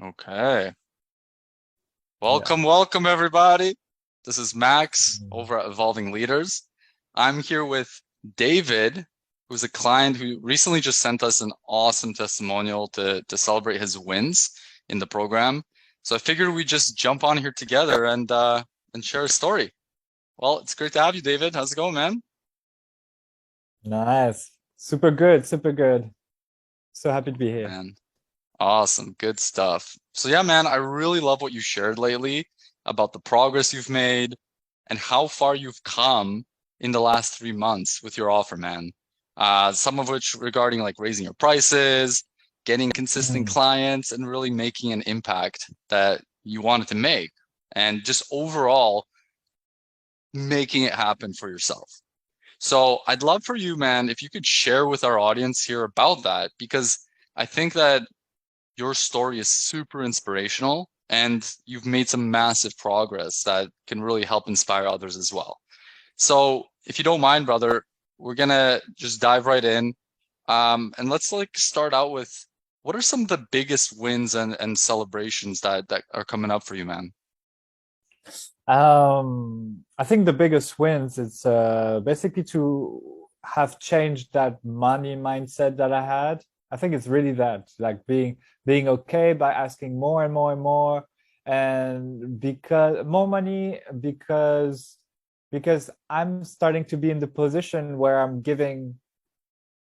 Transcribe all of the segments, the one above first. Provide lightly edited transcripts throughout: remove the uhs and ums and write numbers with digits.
Okay. Yeah. Welcome everybody. This is Max Mm. over at Evolving Leaders. I'm here with David, who's a client who recently just sent us an awesome testimonial to celebrate his wins in the program. So I figured we'd just jump on here together and share a story. Well, it's great to have you, David. How's it going, man? Nice. Super good. Super good. So happy to be here. Man, awesome. Good stuff. So yeah, man, I really love what you shared lately about the progress you've made and how far you've come in the last 3 months with your offer, man. Some of which regarding like raising your prices, getting consistent Mm. clients, and really making an impact that you wanted to make, and just overall making it happen for yourself. So I'd love for you, man, if you could share with our audience here about that, because I think that your story is super inspirational and you've made some massive progress that can really help inspire others as well. So if you don't mind, brother, we're gonna just dive right in. And let's like start out with what are some of the biggest wins and celebrations that are coming up for you, man? I think the biggest wins is basically to have changed that money mindset that I had. I think it's really that, like being okay by asking more and more and more, and because more money because I'm starting to be in the position where I'm giving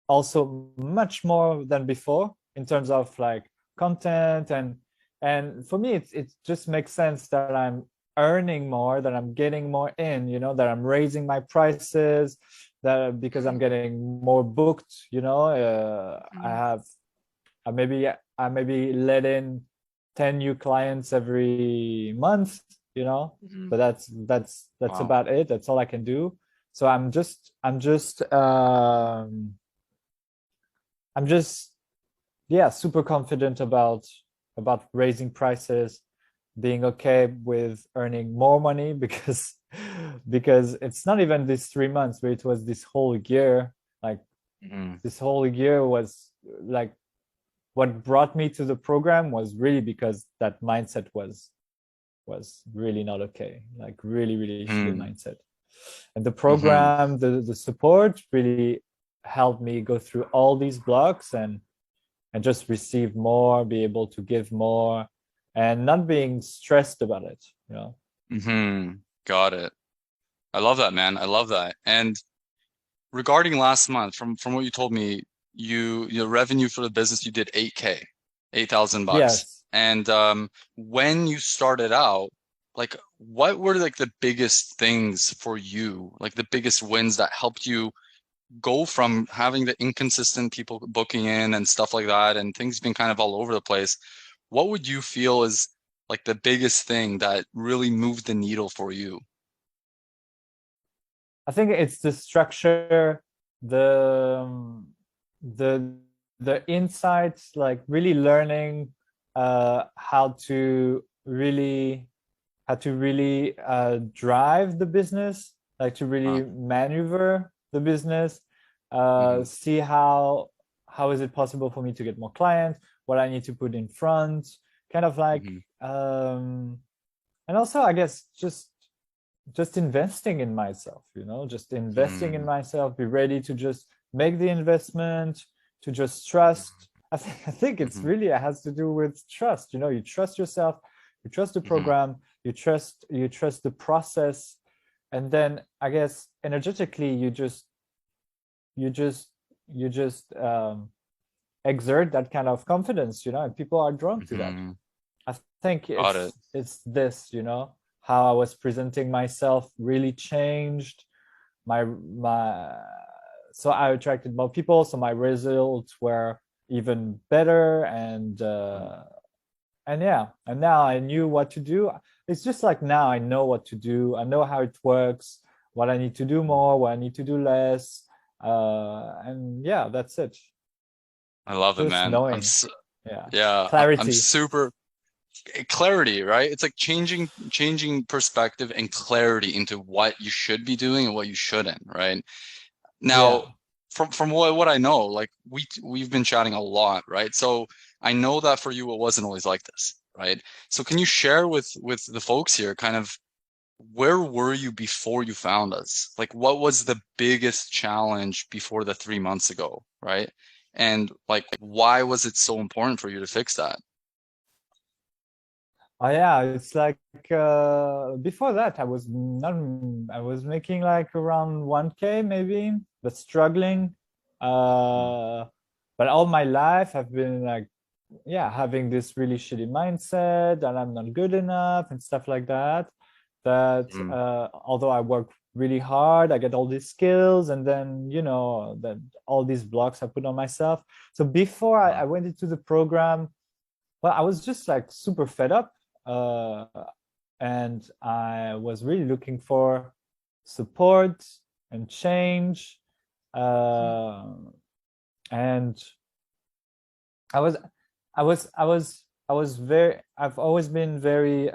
also much more than before in terms of like content, and for me it just makes sense that I'm earning more, that I'm getting more in, that I'm raising my prices, that because I'm getting more booked, I maybe let in 10 new clients every month, Mhm. but that's Wow. about it. That's all I can do. So I'm just yeah, super confident about raising prices, being okay with earning more money because it's not even these 3 months, but it was this whole year. Like Mhm. this whole year was like what brought me to the program was really because that mindset was really not okay, like really really shitty Mhm. mindset. And the Mhm. program, the support really helped me go through all these blocks and just receive more, be able to give more, and not being stressed about it. Mhm. Got it. I love that, man. I love that. And regarding last month, from what you told me, your revenue for the business, you did 8K, 8,000 bucks. Yes. And when you started out, like what were like the biggest things for you, like the biggest wins that helped you go from having the inconsistent people booking in and stuff like that, and things being kind of all over the place? What would you feel is like the biggest thing that really moved the needle for you? I think it's the structure, the the insights, like really learning how to really drive the business, like to Huh. really maneuver the business, Hmm. see how is it possible for me to get more clients, what I need to put in front, kind of like, Hmm. and also I guess just investing in myself, just investing in Hmm. myself, be ready to just make the investment, to just trust. I think it's Hmm. really, it has to do with trust. You trust yourself, you trust the Hmm. program, you trust the process, and then I guess energetically you just you just exert that kind of confidence, and people are drawn to that. Hmm. I think Got it. it's this, how I was presenting myself really changed my so I attracted more people, so my results were even better, and yeah, and now I knew what to do. It's just like now I know what to do. I know how it works, what I need to do more, what I need to do less. And yeah, that's it. I love it, Just man. knowing. Yeah. I'm Clarity. super clarity, right? It's like changing perspective and clarity into what you should be doing and what you shouldn't, right? Now, Yeah. from what I know, like we've been chatting a lot, right? So I know that for you it wasn't always like this. right? So can you share with the folks here kind of where were you before you found us? Like what was the biggest challenge before the 3 months ago, right? And like why was it so important for you to fix that? Oh yeah, it's like before that I was making like around 1K maybe, but struggling. Mm, But all my life I've been like, yeah, having this really shitty mindset that I'm not good enough and stuff like that. That mm, although I work really hard, I get all these skills, and then you know that all these blocks I put on myself. So before I went into the program, well, I was just like super fed up, uh, and I was really looking for support and change, uh, and I was, I was very. I've always been very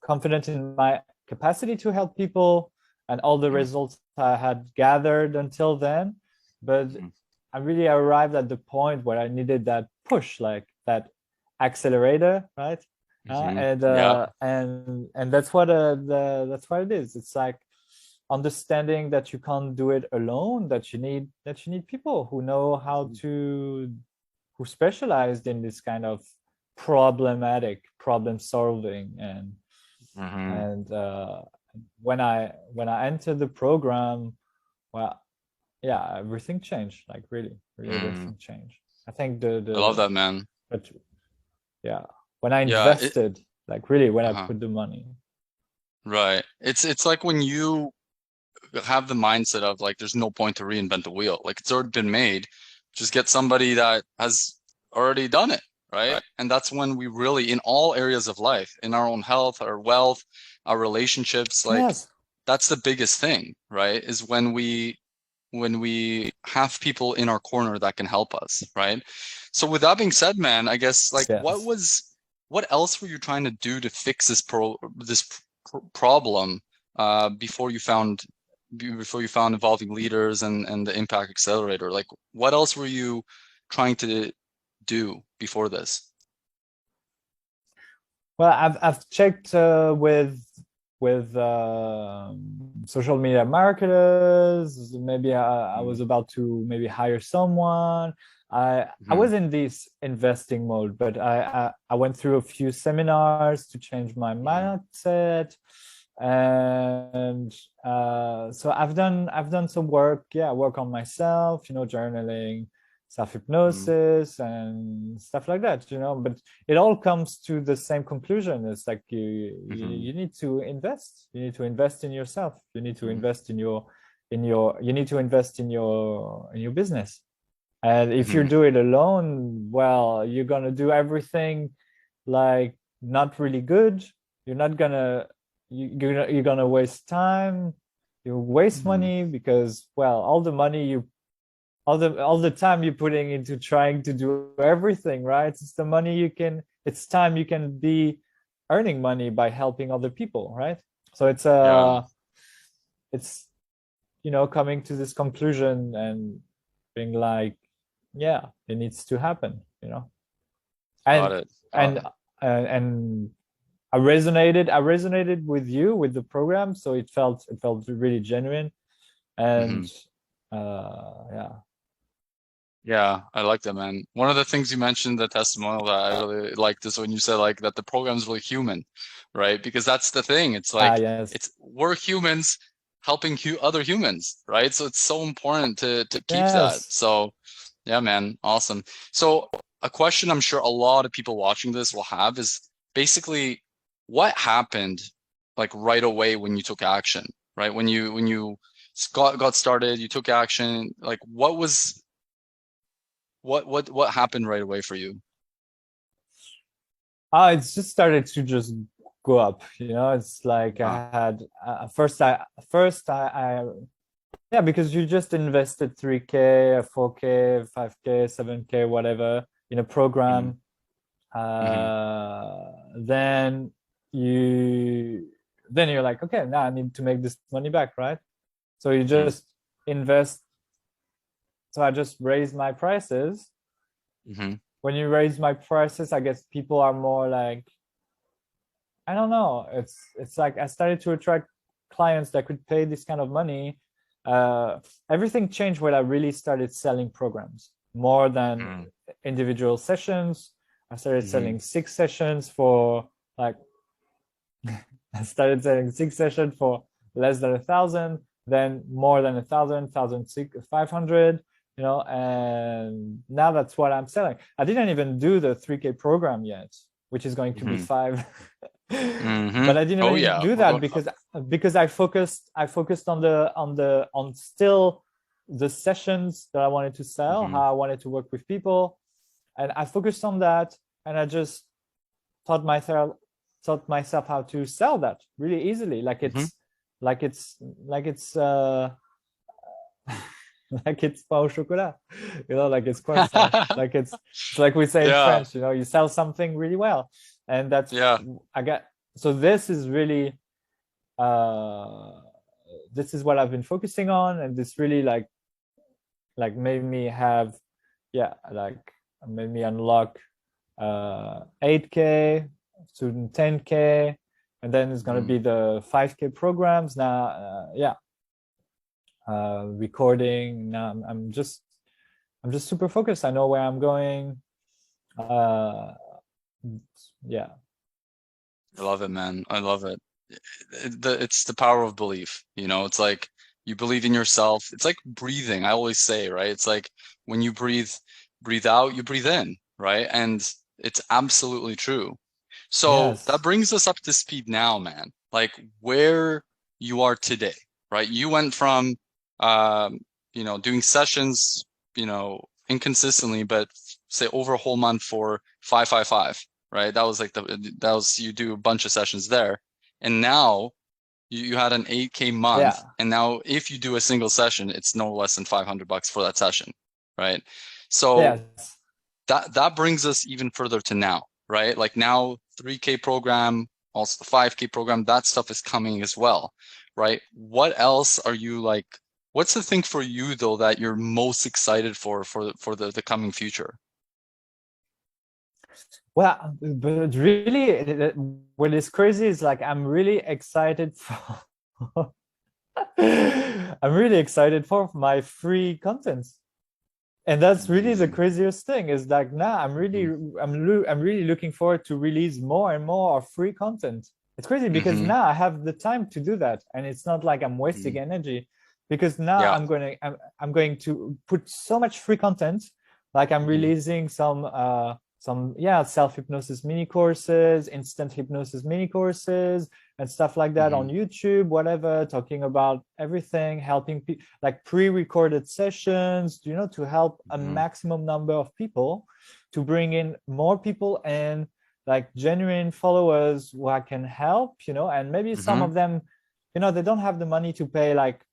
confident in my capacity to help people and all the mm, results I had gathered until then, but mm, I really arrived at the point where I needed that push, like that accelerator, right? mm, And yeah. that's what that's what it is. It's like understanding that you can't do it alone. That you need people who know how to, who specialized in this kind of problematic problem solving. Mm-hmm. And when I entered the program, well, yeah, everything changed. Like really, really Mm. everything changed. I think I love that, man. but yeah, when I Yeah, it invested, like really when I uh-huh. put the money. Right. It's like when you have the mindset of like there's no point to reinvent the wheel. Like it's already been made. Just get somebody that has already done it, right? And that's when we really, in all areas of life, in our own health, our wealth, our relationships, like Yes. that's the biggest thing, right? Is when we have people in our corner that can help us, right? So with that being said, man, I guess like Yes. what else were you trying to do to fix this problem before you found Evolving Leaders and the Impact Accelerator? Like what else were you trying to do before this? Well, I've checked with social media marketers. Maybe I was about to maybe hire someone. I Mm-hmm. was in this investing mode, but I went through a few seminars to change my Mm-hmm. mindset, and so I've done some work. Yeah, work on myself. You know, journaling, self hypnosis, and stuff like that. You know, but it all comes to the same conclusion. It's like Mm-hmm. you need to invest. You need to invest in yourself. You need to Mm-hmm. invest you need to invest in your business. And if you Mm-hmm. do it alone, well, you're gonna do everything like not really good. You're not gonna you're gonna waste time. You waste Mm-hmm. money because well, all the time you're putting into trying to do everything, right? It's the money you can, it's time you can be earning money by helping other people, right? So Yeah, it's you know, coming to this conclusion and being like, yeah, it needs to happen, you know. got and it. and and I resonated with you with the program, so it felt really genuine. Mm-hmm. And yeah. Yeah, I like that, man. One of the things you mentioned, the testimonial that I really liked is when you said like that the program's really human, right? Because that's the thing. It's Ah, like yes. we're humans helping other humans, right? So it's so important to keep that. Yes. So yeah, man, awesome. So a question I'm sure a lot of people watching this will have is basically what happened like right away when you took action, right? When you got started, you took action, like what happened right away for you? It's just started to just go up, you know. It's like Uh, I had first I yeah, because you just invested 3K, 4K, 5K, 7K, whatever in a mm, program. mm, Then you then you're like, okay, now I need to make this money back, right? So you mm, just invest. So I just raised my prices, mm-hmm. when you raise my prices, I guess people are more like, I don't know. It's like I started to attract clients that could pay this kind of money. Everything changed when I really started selling programs more than individual sessions. I started selling 6 sessions for like I started selling 6 sessions for less than 1,000, then more than 1,000, 1,500, you know, and now that's what I'm selling. I didn't even do the 3K program yet, which is going to be 5. But I didn't Oh even yeah, do we're that going up. because I focused on still the sessions that I wanted to sell, how I wanted to work with people, and I focused on that, and I just taught myself how to sell that really easily, like it's like it's like it's like it's pain au chocolat, you know, like it's croissant, like it's like we say in Yeah, French, you know, you sell something really well, and that's yeah. I got. So this is really this is what I've been focusing on, and this really made me have, yeah, like made me unlock 8K, soon 10K, and then it's going to be the 5K programs now. Recording now. I'm just super focused. I know where I'm going. Yeah. I love it, man. I love it. It's the power of belief. You know, it's like you believe in yourself. It's like breathing. I always say, right? It's like when you breathe out, you breathe in, right? And it's absolutely true. So that Yes. brings us up to speed now, man. Like where you are today, right? You went from, doing sessions, inconsistently, but say over a whole month for 555, right? That was you do a bunch of sessions there. And now you had an 8K month. Yeah. And now if you do a single session, it's no less than $500 for that session, right? So Yes. that brings us even further to now, right? Like now 3K program, also the 5K program, that stuff is coming as well, right? What else are you like, what's the thing for you though that you're most excited for the coming future? Well, but really, what is crazy is like I'm really excited for I'm really excited for my free content. And that's really the Amazing. craziest thing is like now I'm really looking forward to release more and more of free content. It's crazy because Mm-hmm. now I have the time to do that, and it's not like I'm wasting energy because now Yeah. I'm going to put so much free content. Like I'm Mm-hmm. releasing some self hypnosis mini courses, instant hypnosis mini courses, and stuff like that on Mm-hmm. YouTube, whatever, talking about everything, helping people, like pre-recorded sessions, you know, to help a Mm-hmm. maximum number of people, to bring in more people and like genuine followers who I can help, you know, and maybe some Mm-hmm. of them, you know, they don't have the money to pay like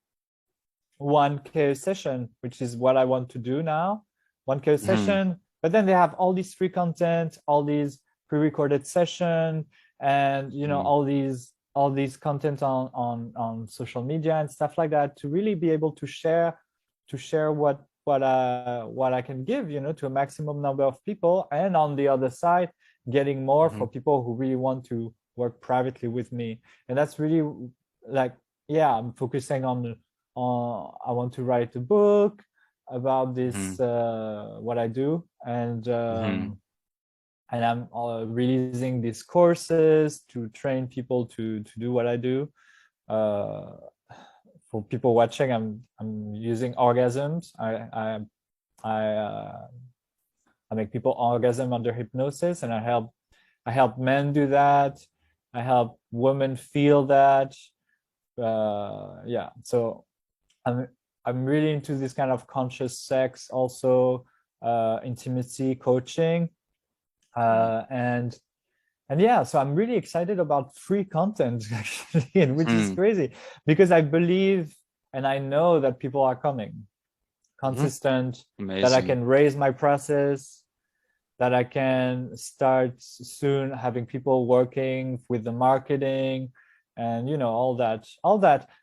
1K session, which is what I want to do now, 1K Mm-hmm. session. But then they have all this free content, all these pre-recorded session, and you know all these content on social media and stuff like that to really be able to share what I can give, you know, to a maximum number of people. And on the other side, getting more Mm-hmm. for people who really want to work privately with me. And that's really like, yeah, I'm focusing on I want to write a book about Mm-hmm. this what I do, Mm-hmm. and I'm releasing these courses to train people to do what I do. Uh, for people watching, I'm using orgasms. I I make people orgasm under hypnosis, and I help men do that. I help women feel that. Yeah, so I'm I'm really into this kind of conscious sex, also intimacy coaching, and yeah, so I'm really excited about free content actually, and which is Mm-hmm. crazy because I believe and I know that people are coming Mm-hmm. consistent, that I Amazing. can raise my prices, that I can start soon having people working with the marketing and you know all that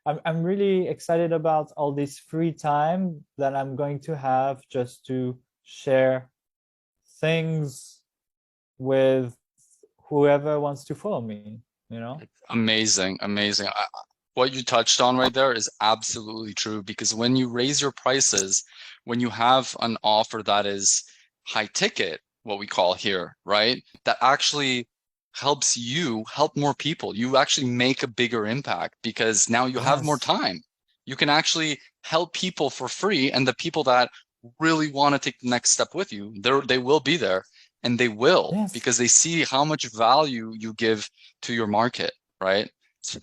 I'm really excited about all this free time that I'm going to have just to share things with whoever wants to follow me, you know? Amazing, amazing. What you touched on right there is absolutely true, because when you raise your prices, when you have an offer that is high ticket, what we call here, right? That actually helps you help more people. You actually make a bigger impact because now you have more Yes. time. You can actually help people for free, and the people that really want to take the next step with you, they will be there, and they will, Yes. because they see how much value you give to your market, right?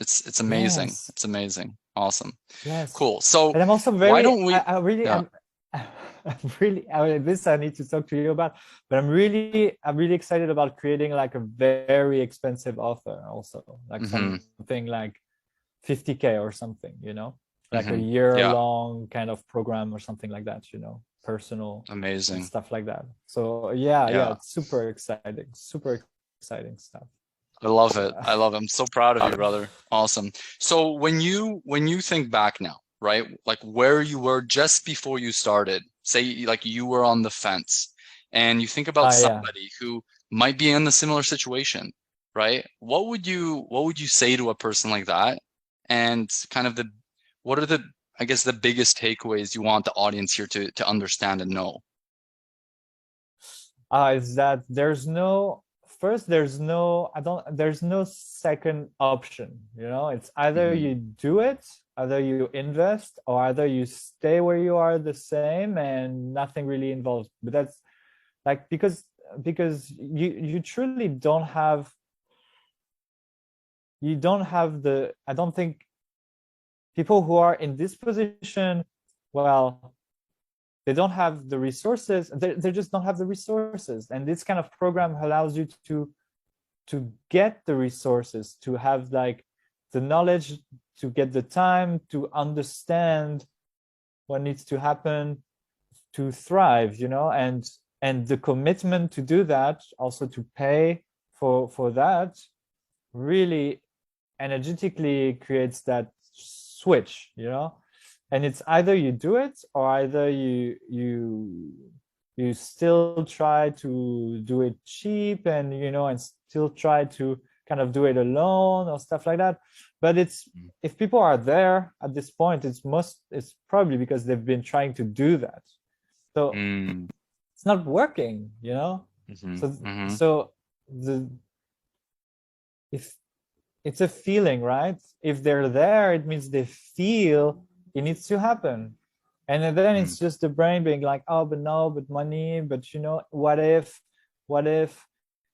It's amazing. Yes. It's amazing. Awesome. Yes. Cool. So And I'm also why very, don't we, I really, yeah. I'm really, this I need to talk to you about, but I'm really excited about creating like a very expensive offer also, like something like 50K or something, you know, like a Yeah. year-long kind of program or something like that, you know, personal and Amazing. stuff like that. So yeah, Yeah. it's super exciting stuff. I love it. I love it. I'm so proud of you, brother. Awesome. So when you think back now, right? Like where you were just before you started, say like you were on the fence, and you think about Yeah. somebody who might be in a similar situation, right? What would you say to a person like that? And kind of what are the, I guess, the biggest takeaways you want the audience here to understand and know? Is that there's no there's no second option, you know. It's either you do it, either you invest, or either you stay where you are the same and nothing really involves. But that's like because you truly don't have the, I don't think people who are in this position, well, they don't have the resources. They just don't have the resources, and this kind of program allows you to get the resources, to have like the knowledge, to get the time to understand what needs to happen to thrive, you know, and the commitment to do that, also to pay for that, really energetically creates that switch, you know. And it's either you do it, or either you still try to do it cheap, and you know, and still try to kind of do it alone or stuff like that. But it's, if people are there at this point, it's probably because they've been trying to do that, so it's not working, you know. So the if it's a feeling, right? If they're there, it means they feel it needs to happen. And then it's just the brain being like, oh, but no, but money, but you know, what if,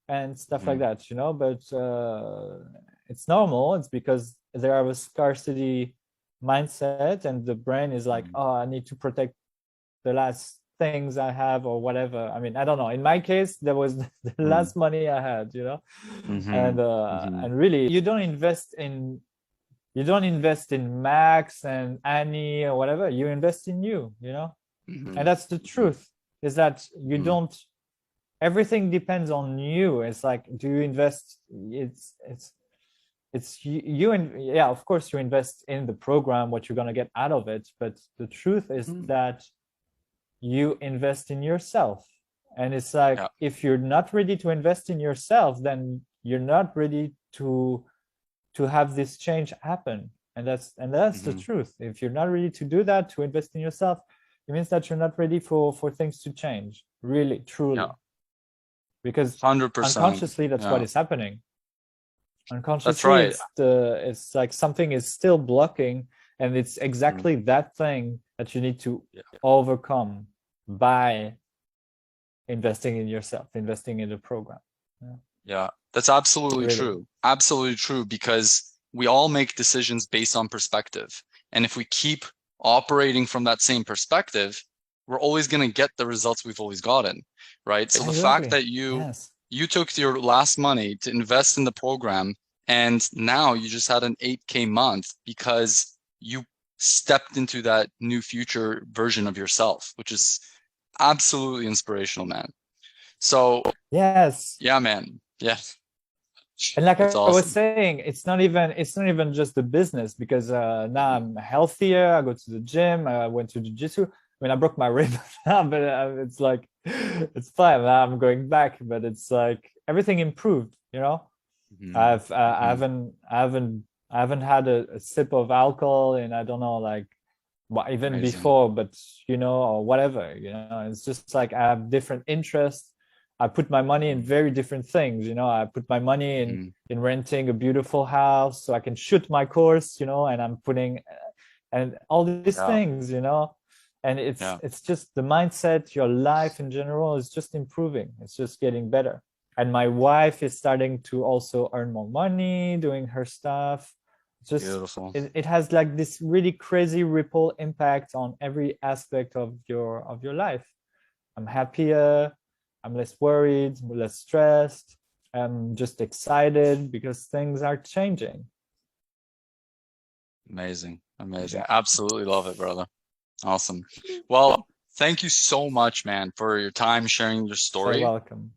and stuff like that, you know. But it's normal. It's because they have a scarcity mindset, and the brain is like, oh, I need to protect the last things I have or whatever. I mean, I don't know. In my case, there was the last money I had, you know. And really, you don't invest in Max and Annie or whatever. You invest in you know. And that's the truth, is that you don't, everything depends on you. It's like, do you invest, it's you and yeah, of course you invest in the program, what you're going to get out of it, but the truth is that you invest in yourself. And it's like, if you're not ready to invest in yourself, then you're not ready to have this change happen. And that's the truth. If you're not ready to do that, to invest in yourself, it means that you're not ready for things to change, really, truly. Because 100%. Unconsciously, that's what is happening. Unconsciously, that's right. It's like something is still blocking, and it's exactly that thing that you need to overcome by investing in yourself, investing in the program. Yeah, that's absolutely true. Absolutely true, because we all make decisions based on perspective. And if we keep operating from that same perspective, we're always going to get the results we've always gotten, right? So the fact that you took your last money to invest in the program, and now you just had an 8K month because you stepped into that new future version of yourself, which is absolutely inspirational, man. So yeah, man. Yeah. And like I awesome. was saying, it's not even just the business, because now I'm healthier. I go to the gym. I went to jiu-jitsu. I mean, I broke my rib now, but it's like It's fine. Now I'm going back, but it's like everything improved, you know. Mhm. I Mhm. haven't had a sip of alcohol and I don't know, like, what even Amazing. before, but you know, or whatever, you know, it's just like I have different interests. I put my money in Mhm. very different things, you know. I put my money Mhm. in renting a beautiful house so I can shoot my course, you know, and I'm putting and all these Yeah. things, you know. And Yeah. it's just the mindset, your life in general is just improving. It's just getting better. And my wife is starting to also earn more money doing her stuff. Just Beautiful. it has like this really crazy ripple impact on every aspect of your life. I'm happier, I'm less worried, less stressed, I'm just excited because things are changing. Amazing. Amazing. Yeah, Absolutely love it, brother. Awesome. Well, thank you so much, man, for your time sharing your so story. welcome.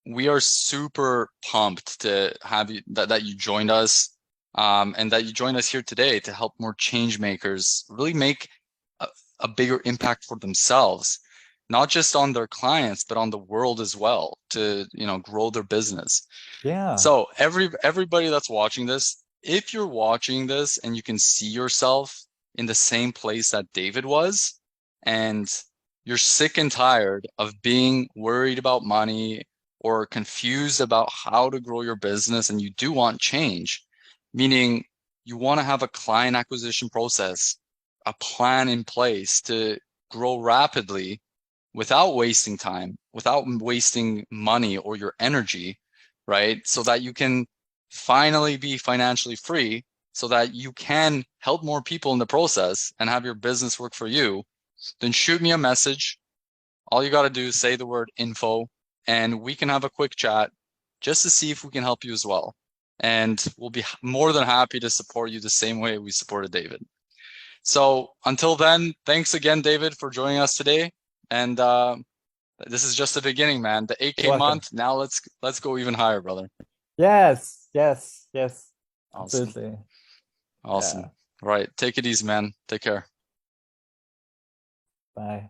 We are super pumped to have you that you joined us, and that you joined us here today to help more change makers really make a, a bigger impact for themselves, not just on their clients, but on the world as well, to, grow their business. Yeah, So everybody that's watching this, if you're watching this and you can see yourself in the same place that David was, and you're sick and tired of being worried about money or confused about how to grow your business, and you do want change, meaning you want to have a client acquisition process, a plan in place to grow rapidly without wasting time, without wasting money or your energy, right? So that you can finally be financially free, so that you can help more people in the process and have your business work for you. Then shoot me a message. All you got to do is say the word info, and we can have a quick chat just to see if we can help you as well. And we'll be more than happy to support you the same way we supported David. So until then, thanks again, David, for joining us today. And this is just the beginning, man. The you're 8K welcome. month. Now let's go even higher, brother. Yes, yes, yes, Awesome. absolutely. Yeah, Awesome. Right. Take it easy, man. Take care. bye.